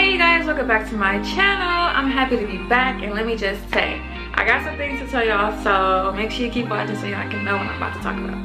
Hey you guys, welcome back to my channel. I'm happy to be back, and let me just say, I got some things to tell y'all, so make sure you keep watching so y'all can know what I'm about to talk about.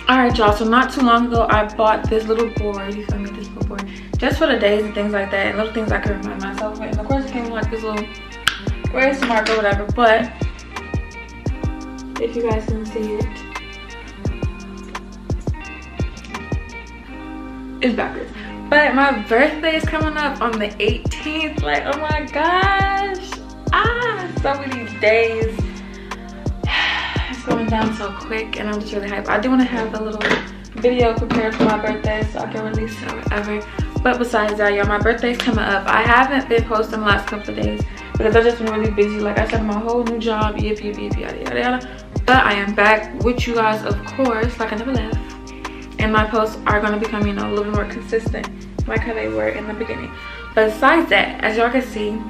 Alright y'all, so not too long ago I bought this little board, you feel me, this little board, just for the days and things like that, and little things I can remind myself with. And of course it came with like this little erase marker or whatever, but if you guys can see it, it's backwards. But my birthday is coming up on the 18th, like oh my gosh, so many days. Going down so quick, and I'm just really hyped. I do want to have a little video prepared for my birthday so I can release it or whatever. But besides that, y'all, my birthday's coming up. I haven't been posting the last couple of days because I've just been really busy. Like I said, my whole new job, yada yada. But I am back with you guys, of course, like I never left. And my posts are going to become, you know, a little bit more consistent, like how they were in the beginning. But besides that, as y'all can see,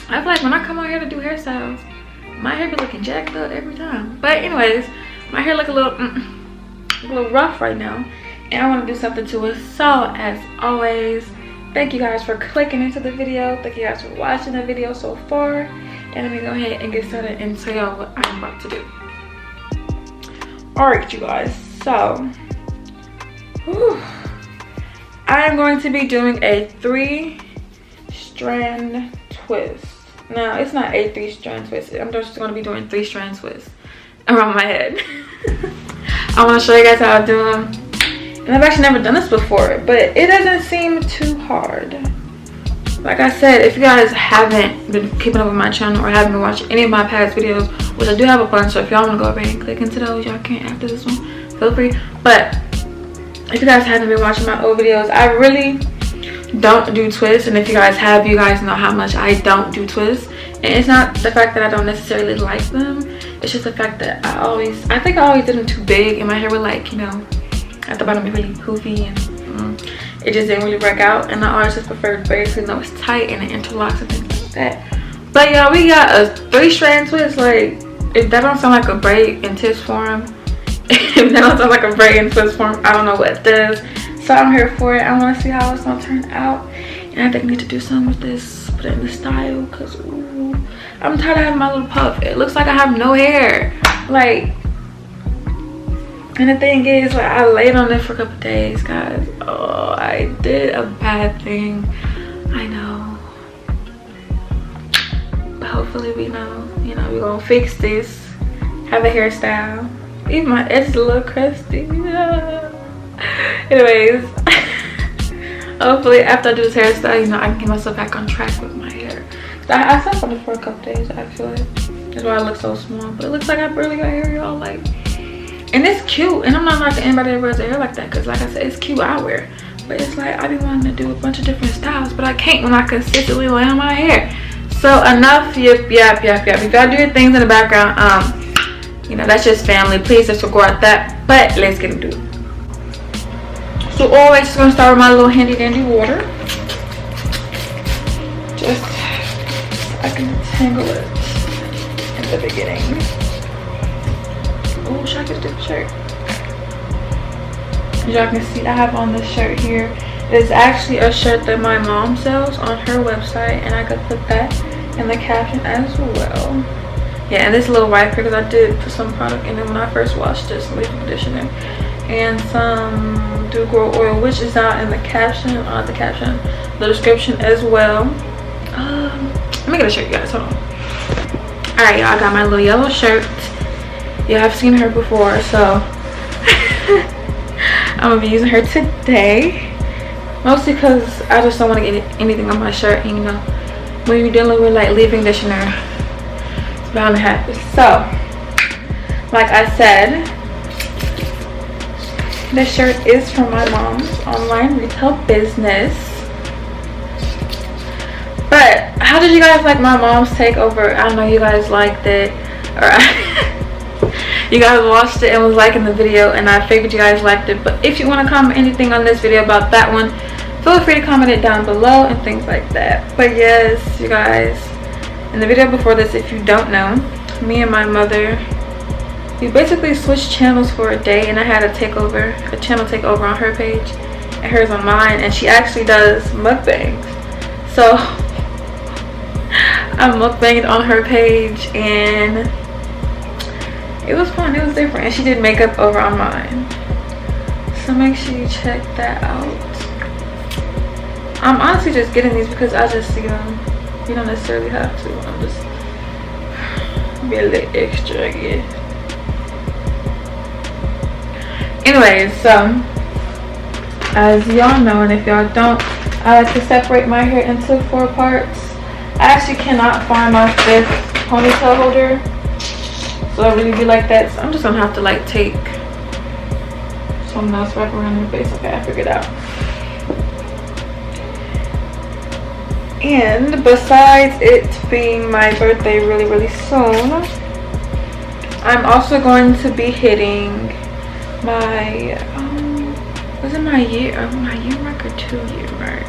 I feel like when I come on here to do hairstyles, my hair be looking jacked up every time. But anyways, my hair look a little rough right now, and I want to do something to it. So as always, thank you guys for clicking into the video. Thank you guys for watching the video so far. And let me go ahead and get started and tell y'all what I'm about to do. Alright you guys, so I am going to be doing a 3-strand twist. No, it's not a 3-strand twist. I'm just going to be doing 3-strand twists around my head. I want to show you guys how I do them. And I've actually never done this before, but it doesn't seem too hard. Like I said, if you guys haven't been keeping up with my channel or haven't been watching any of my past videos, which I do have a bunch, so if y'all want to go over and click into those, y'all can after this one. Feel free. But if you guys haven't been watching my old videos, I really don't do twists, and if you guys have, you guys know how much I don't do twists. And it's not the fact that I don't necessarily like them, it's just the fact that I think I always did them too big, and my hair would, like, you know, at the bottom be really poofy, and it just didn't really work out. And I always just prefer braids, because you know it's tight and it interlocks and things like that. But y'all, we got a 3-strand twist. Like, if that don't sound like a braid in twist form, if that don't sound like a braid in twist form, I don't know what does. So I'm here for it. I want to see how it's gonna turn out, and I think I need to do something with this, put it in the style, because I'm tired of having my little puff. It looks like I have no hair, like. And the thing is, like, I laid on it for a couple days, guys. Oh, I did a bad thing, I know, but hopefully we know, you know, we're gonna fix this, have a hairstyle. Even my edge is a little crusty, yeah. Anyways, hopefully after I do this hairstyle, you know, I can get myself back on track with my hair. I slept on it for a couple days, actually. That's why I look so small, but it looks like I barely got hair, y'all. Like, and it's cute, and I'm not knocking anybody that wears their hair like that, because like I said, it's cute. I wear, but it's like I be wanting to do a bunch of different styles, but I can't when I consistently lay on my hair. So enough yip. If y'all do your things in the background, you know, that's just family. Please disregard that. But let's get into it. So always just gonna start with my little handy dandy water. Just so I can tangle it in the beginning. Oh, should I get a different shirt? As y'all can see, I have on this shirt here. It's actually a shirt that my mom sells on her website, and I could put that in the caption as well. Yeah, and this little wiper, because I did put some product in it when I first washed this, leave conditioner, and some Gro Oil, which is out in the caption, the description as well. Let me get a shirt, you guys, hold on. Alright, y'all, I got my little yellow shirt. Yeah, I've seen her before, so I'm gonna be using her today, mostly because I just don't want to get anything on my shirt. And you know, when you're dealing with like leave-in conditioner, it's bound to happen. So like I said, this shirt is from my mom's online retail business. But how did you guys like my mom's takeover? I know you guys liked it, or you guys watched it and was liking the video, and I figured you guys liked it. But if you want to comment anything on this video about that one, feel free to comment it down below and things like that. But yes, you guys, in the video before this, if you don't know, me and my mother, we basically switched channels for a day, and I had a channel takeover on her page and hers on mine, and she actually does mukbangs. So I mukbanged on her page, and it was fun. It was different, and she did makeup over on mine. So make sure you check that out. I'm honestly just getting these because I just see them. You don't necessarily have to. I'm just be a little extra, I guess. Anyways, so as y'all know, and if y'all don't, I like to separate my hair into 4 parts. I actually cannot find my 5th ponytail holder, so I really be like that. So I'm just gonna have to like take something else wrap around your face. Okay, I figured it out. And besides it being my birthday really soon, I'm also going to be hitting my was it my year mark or 2-year mark?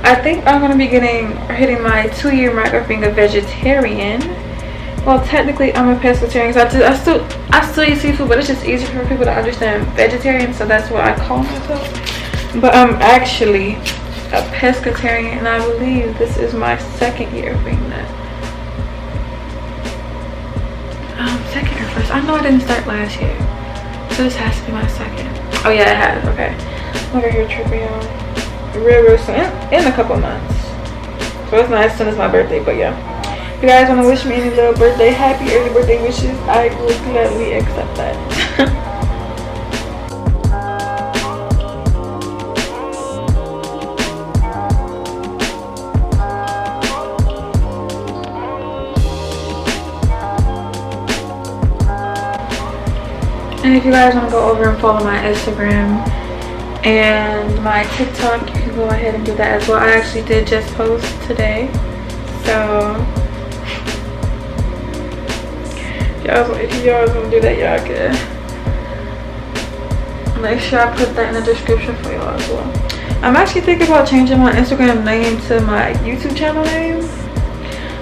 I think I'm gonna be hitting my 2-year mark of being a vegetarian. Well, technically I'm a pescatarian, so I still eat seafood, but it's just easier for people to understand vegetarian, so that's what I call myself. But I'm actually a pescatarian, and I believe this is my 2nd year of being that. 2nd or 1st? I know I didn't start last year, so this has to be my 2nd. Oh yeah, it has. Okay, look at here, tripping on real soon, in a couple months. So it's not as soon as my birthday, but yeah. If you guys want to wish me any little happy early birthday wishes, I will gladly accept that. And if you guys want to go over and follow my Instagram and my TikTok, you can go ahead and do that as well. I actually did just post today, so if you guys want to do that, y'all can. Make sure I put that in the description for y'all as well. I'm actually thinking about changing my Instagram name to my YouTube channel name.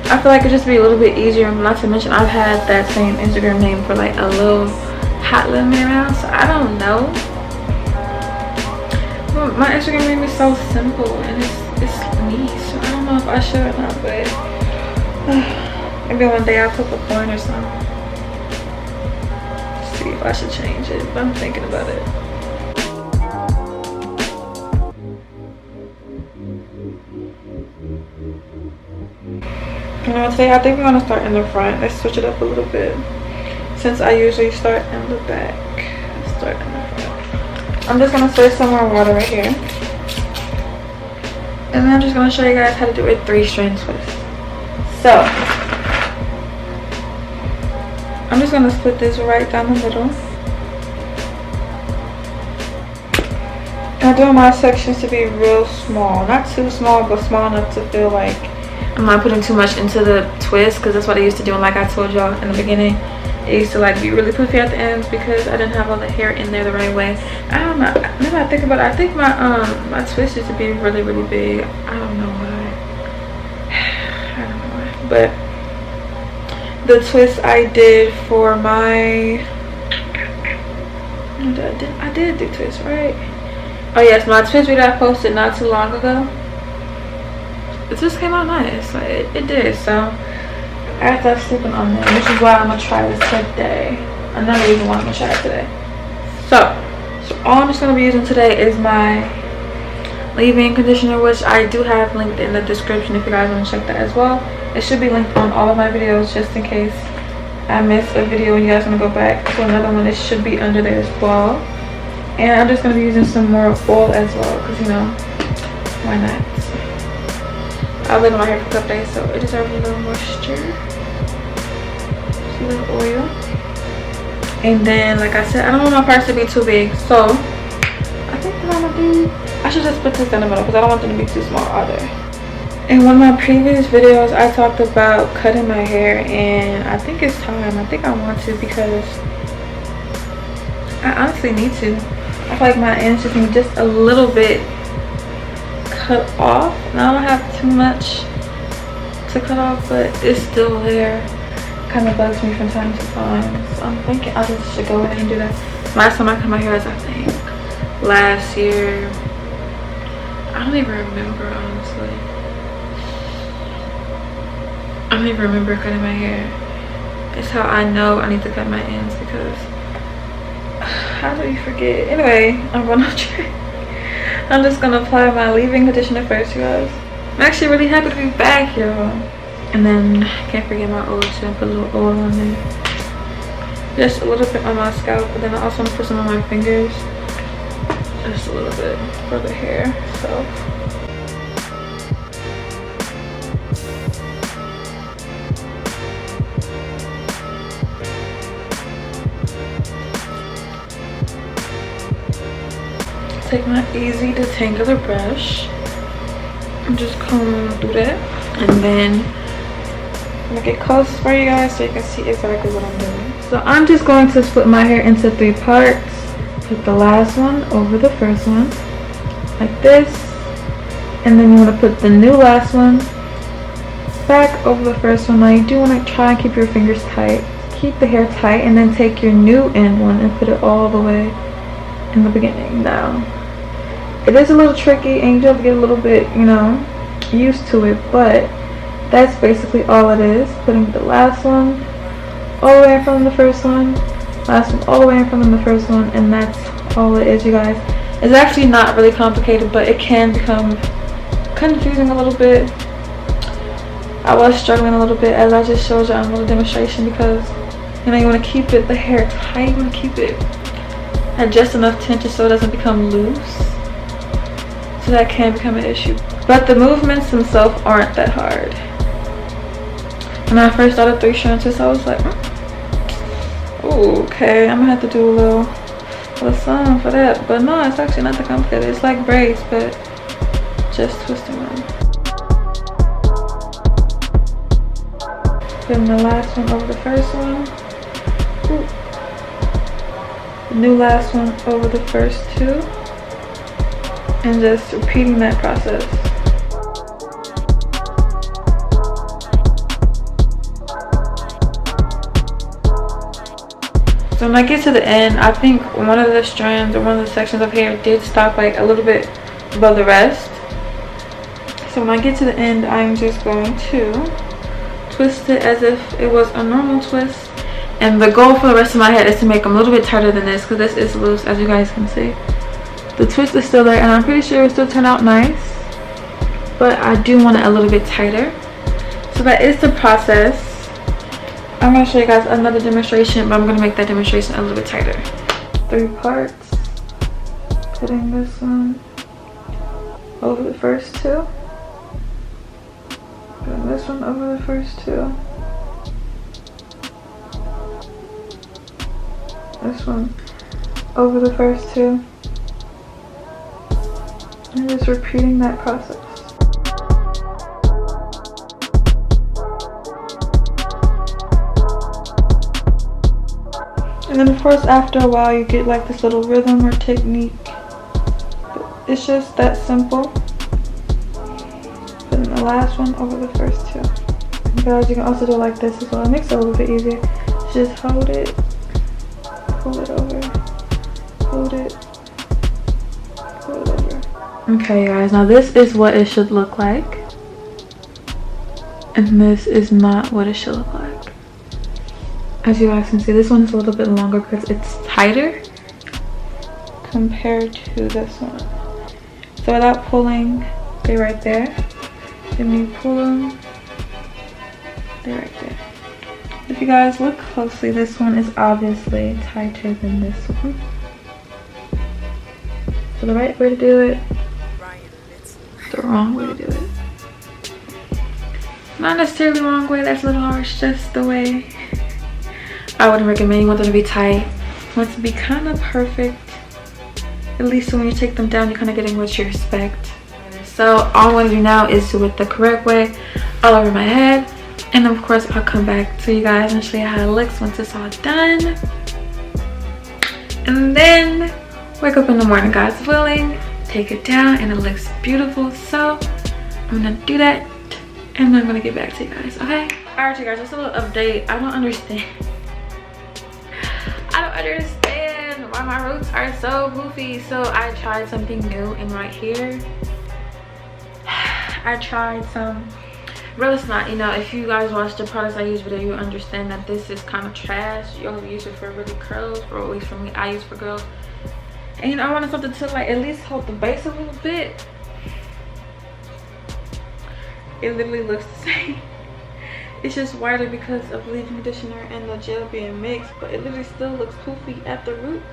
I feel like it'd just be a little bit easier, not to mention I've had that same Instagram name for like a hot little minute now, so I don't know. Well, my Instagram name is so simple and it's me, so I don't know if I should or not, but maybe one day I'll flip a coin or something. See if I should change it, but I'm thinking about it. You know, today I think we're gonna start in the front. Let's switch it up a little bit. Since I usually start in the back, let's start in the front. I'm just gonna spray some more water right here. And then I'm just gonna show you guys how to do a 3-strand twist. So I'm just gonna split this right down the middle. I do my sections to be real small, not too small, but small enough to feel like I'm not putting too much into the twist, because that's what I used to do. And like I told y'all in the beginning, it used to like be really poofy at the ends because I didn't have all the hair in there the right way. I don't know. Now that I think about it, I think my my twist used to be really big. I don't know why. I don't know why. But the twist I did for my I did do twist, right? Oh yes, my twist video I posted not too long ago. It just came out nice. Like it did. So I have to start sleeping on that, which is why I'm gonna try this today. Another reason why I'm gonna try it today. So all I'm just gonna be using today is my leave-in conditioner, which I do have linked in the description if you guys want to check that as well. It should be linked on all of my videos, just in case I miss a video and you guys want to go back to another one. It should be under there as well. And I'm just gonna be using some more oil as well, because you know, why not? I've been in my hair for a couple days, so it deserves a little moisture. Just a little oil. And then, like I said, I don't want my parts to be too big, so I think what I'm gonna do, I should just put this in the middle because I don't want them to be too small either. In one of my previous videos, I talked about cutting my hair, and I think it's time. I think I want to because I honestly need to. I feel like my ends just need just a little bit cut off. And I don't have too much to cut off, but it's still there. Kind of bugs me from time to time. So I'm thinking I just should go ahead and do that. Last time I cut my hair was, I think, last year. I don't even remember, honestly. I don't even remember cutting my hair. It's how I know I need to cut my ends because how do you forget? Anyway, I'm going off track. I'm just gonna apply my leave-in conditioner first, you guys. I'm actually really happy to be back, y'all. And then can't forget my oil too. I put a little oil on there. Just a little bit on my scalp, but then I also want to put some on my fingers. Just a little bit for the hair. So take my easy detangler brush and just comb through that, and then I'm gonna get close for you guys so you can see exactly what I'm doing. So I'm just going to split my hair into 3 parts. Put the last one over the first one like this, and then you want to put the new last one back over the first one. Now you do want to try and keep your fingers tight, keep the hair tight, and then take your new end one and put it all the way in the beginning. Now it is a little tricky and you do have to get a little bit, you know, used to it, but that's basically all it is. Putting the last one all the way in front of the first one, last one all the way in front of the first one, and that's all it is, you guys. It's actually not really complicated, but it can become confusing a little bit. I was struggling a little bit as I just showed you on a little demonstration because, you know, you want to keep the hair tight, you want to keep it at just enough tension so it doesn't become loose. So that can become an issue. But the movements themselves aren't that hard. When I first started 3 strand twists, I was like, oh, okay, I'm gonna have to do a little something for that. But no, it's actually not that complicated. It's like braids, but just twisting them. Putting the last one over the first one. Ooh. The new last one over the first 2. And just repeating that process. So when I get to the end, I think one of the strands or one of the sections of hair did stop like a little bit above the rest. So when I get to the end, I'm just going to twist it as if it was a normal twist. And the goal for the rest of my head is to make them a little bit tighter than this because this is loose, as you guys can see. The twist is still there, and I'm pretty sure it will still turn out nice, but I do want it a little bit tighter. So that is the process. I'm going to show you guys another demonstration, but I'm going to make that demonstration a little bit tighter. 3 parts. Putting this one over the first 2. Putting this one over the first 2. This one over the first 2. And just repeating that process. And then of course after a while you get like this little rhythm or technique. But it's just that simple. Putting the last one over the first 2. And guys, you can also do it like this as well. It makes it a little bit easier. Just hold it, pull it over, hold it, pull it over. Okay guys, now this is what it should look like, and this is not what it should look like. As you guys can see, this one's a little bit longer because it's tighter compared to this one. So without pulling, they right there. Then you pull them, they're right there. If you guys look closely, this one is obviously tighter than this one. So the right way to do it, the wrong way to do it. Not necessarily the wrong way, that's a little harsh, just the way. I wouldn't recommend. You want them to be tight. You want it to be kind of perfect. At least when you take them down, you're kind of getting what you expect. So all I want to do now is do it the correct way, all over my head. And of course I'll come back to you guys and show you how it looks once it's all done. And then wake up in the morning, God's willing, take it down, and it looks beautiful. So I'm gonna do that and then I'm gonna get back to you guys, okay? Alright you guys, just a little update. I don't understand why my roots are so goofy. So I tried something new, and right here I tried some real Snot. You know, if you guys watch the products I use video, you understand that this is kind of trash. You only use it for really curls, or at least for me, I use for girls. And you know, I wanted something to like at least hold the base a little bit. It literally looks the same. It's just whiter because of leave-in conditioner and the gel being mixed, but it literally still looks poofy at the roots.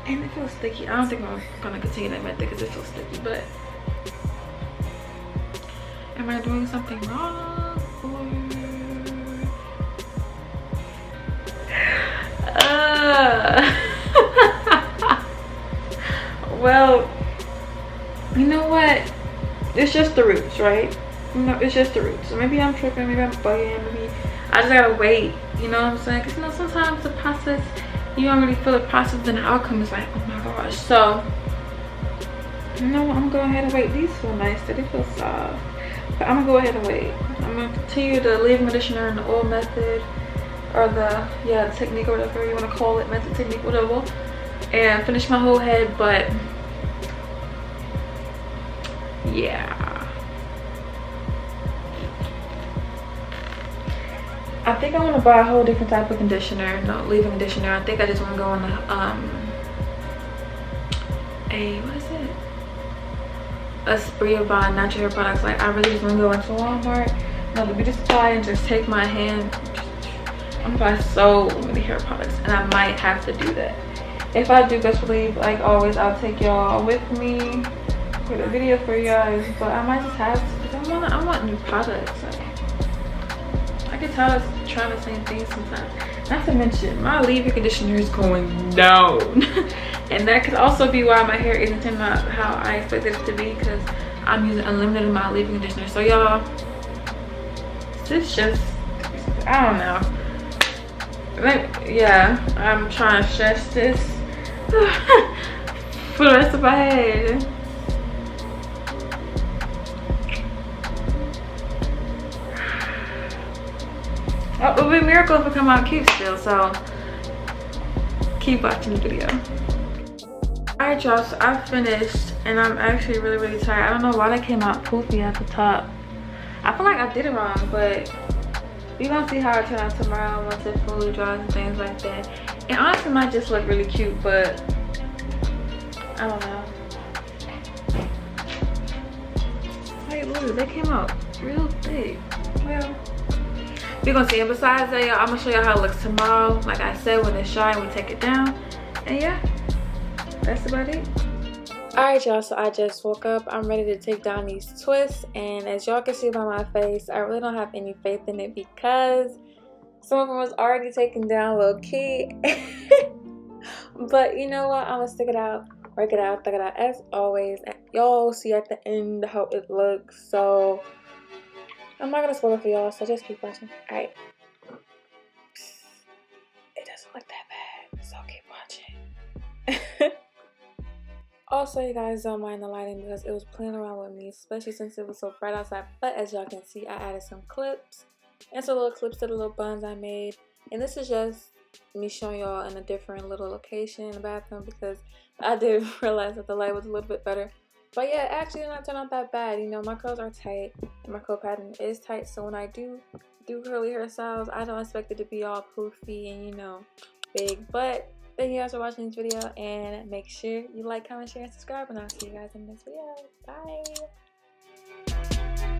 And it feels sticky. I don't think I'm gonna continue that method because it feels sticky, but am I doing something wrong? Well, you know what? It's just the roots, right? You know, it's just the roots. So maybe I'm tripping, maybe I'm bugging, maybe I just gotta wait. You know what I'm saying? Because you know, sometimes the process, you don't really feel the process, then the outcome is like, oh my gosh. So, you know what? I'm gonna go ahead and wait. These feel nice. They feel soft. But I'm gonna go ahead and wait. I'm gonna continue the leave-in conditioner and the oil method, or the technique, or whatever you want to call it, method, technique, whatever, and finish my whole head. But yeah, I think I want to buy a whole different type of conditioner. No, leave-in conditioner. I think I just want to go on the what is it? A spree of buying natural hair products. Like, I really just want to go into Walmart, no, the beauty supply, and just take my hand. I'm gonna buy so many hair products, and I might have to do that. If I do, best believe, like always, I'll take y'all with me with a video for you guys. But I might just have to, because I want new products. Like, I can tell us trying the same thing sometimes. Not to mention, my leave-in conditioner is going down. And that could also be why my hair isn't turning out how I expected it to be, because I'm using unlimited amount of leave-in conditioner. So y'all, this just, I don't know. Like, yeah, I'm trying to stretch this for the rest of my head. Oh, it would be a miracle if it come out cute still, so keep watching the video. Alright y'all, so I finished, and I'm actually really tired. I don't know why they came out poofy at the top. I feel like I did it wrong, but you're gonna see how it turns out tomorrow once it fully dries and things like that. And honestly, it might just look really cute, but I don't know. Like, look, they came out real big. Well, we're gonna see. And besides that, y'all, I'm gonna show y'all how it looks tomorrow. Like I said, when it's dry, we take it down. And yeah, that's about it. Alright y'all, so I just woke up. I'm ready to take down these twists, and as y'all can see by my face, I really don't have any faith in it because some of them was already taken down low key. But you know what, I'm gonna stick it out, work it out, thug it out as always, and y'all see at the end how it looks. So I'm not gonna spoil it for y'all, so just keep watching. Alright, it doesn't look that bad, so keep watching. Also, you guys, don't mind the lighting because it was playing around with me, especially since it was so bright outside. But as y'all can see, I added some clips and some little clips to the little buns I made. And this is just me showing y'all in a different little location in the bathroom because I did realize that the light was a little bit better. But yeah, actually did not turn out that bad. You know, my curls are tight and my curl pattern is tight. So when I do curly hairstyles, I don't expect it to be all poofy and, you know, big. But thank you guys for watching this video, and make sure you like, comment, share, and subscribe, and I'll see you guys in the next video. Bye!